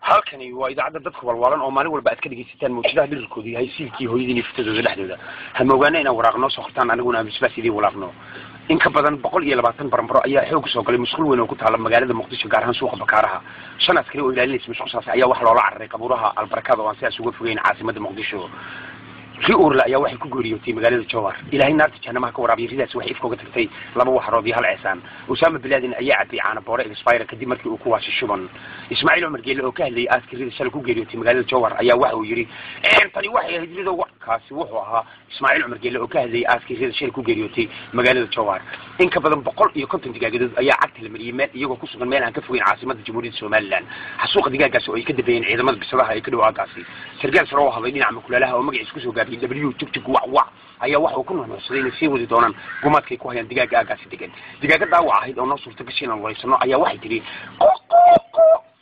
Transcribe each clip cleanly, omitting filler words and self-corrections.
halkani waa idaacada dadka walwalan oo maalin walba aad ka dhageysataan muujadaha dhirkoodii yahay siilkii hooyadii fiftadooda dhexdooda hama ogaana inaan waraaqno soo qortaan aniguna bisbaas idii walaaqno in ka badan 120 barambaro ayaa xoog soo galay musqul weyn oo ku taala magaalada Muqdisho gaar ahaan suuqa Bakaaraha shan askari oo ilaalinaysa musqushaas ayaa wax loola cararay qabuuraha albarakada oo aan sidaas uga fogeyn caasimada Muqdisho ri'uurla ayaa waxay ku gooriyootay magaalada Jowhar ilaahay naarta jannamaha ka waraabiyo ridaas waxay ifkooga tagtay laba waxrood iyo hal ciisaan Usaama Bilaadin ayaa cabay caana boore expire kadib markii uu ku waashay shuban Ismaaciil Umar Geele oo ka hadlayay askariga shal ku geeriyootay magaalada Jowhar ayaa waxa uu yiri tani waxay hijrada kaasi wuxuu ahaa Ismaaciil Umar Geele oo ka hadlayay askariga shal ku geeriyootay magaalada Jowhar in ka badan 150 digaagood ayaa cagta la mariyay meel iyagoo ku sugan meel aan ka fogeyn caasimada Jamhuuriyadda Soomaaliland xasuuqa digaagaas oo ay ka dabeeyeen ciidamada bisadaha ay ka dhawaaqaasi sargaal sare oo hadlay dhinaca makulaalaha oo magaciisa ku soo gaabiyay W tugtug wax ayaa waxa uu ku noqday inay sii wadi doonaan gumaadkay ku hayaan digaaga aagaasi degan digaaga daawac ahayd oo noo suurta gashay inaan wareysano ayaa waxay tiri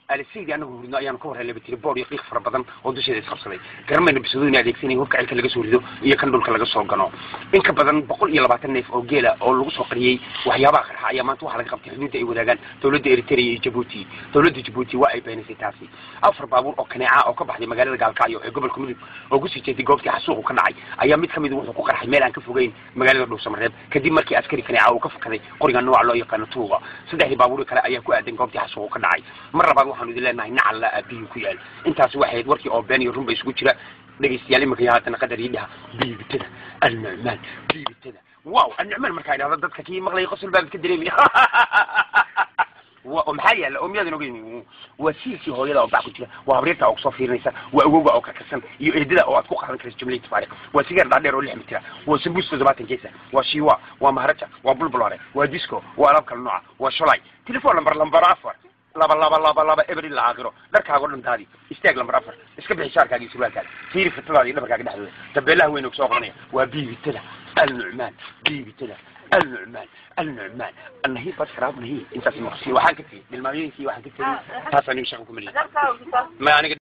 alisiidi anagu hurno ayaan ka warhelay batiri boor iyo qiiq fara badan oo dusheeda isqabsaday garmayna bisadu inay adeegsanay hubka cilka laga soo rido iyo kan dhulka laga soo gano in ka badan 120 neef oo geela oo lagu soo qariyay waxyaabaha qarxa ayaa maanta waxa laga qabtay xuduudda ay wadaagaan dawladda Eritrea iyo Djibouti dawladda Djibouti waa ay beenisay taasi afar baabuur oo kaneeca oo ka baxday magaalada Gaalkacyo ee gobolka Mudug oo ku sii jeeday goobtii xasuuqu ka dhacay ayaa mid kamid wuxuu ku qarxay meel aan ka fogeyn magaalada Dhuusamareeb kadib markii askari kaneeca uu ka fakaday qoriga nooca loo yaqaan tuuga saddex baabuur kale ayaa ku aadan goobtii xasuuqu ka dhacay mar labaad waxaanu idin leenahay nacal la abiyo ku yaal intaas waxay warkii oo been iyo run bay isku jira dhageystayaal imika haatan qadar yidhaha biibtada النعمان biibtada waaw النعمان markaa idhaahdo dadka kii maqlay qosol baa ka dareemay ومحل يلا أمياد نقولين وسيلتي هو يلا أبغى كتير وهبريتها أو صفير نيسا وأوجا أو كسن يهددا أو أتوقع عن كريس جملة فارق وسيجار دادير ولا حمتها وسبوس تزبط جيسا وشيوا ومهرجة وبلبلارة وديسكو وألعاب كالنوع وشلاي تليفون لمبر أفر laba every laagro darka go'an taadi istaag lambar afar iska bixi shaarkaaga surwaalkaaga fiiri fitlaadi dhabarkaaga dhexdooda tabeelaha weyn oo soo qornay waa biibtada النعمان biibtada النعمان النهي بس خراب نهي انت في مخصي وحاجه في بالماويين في واحد كتير تاسعني شغلكم ليه ما انا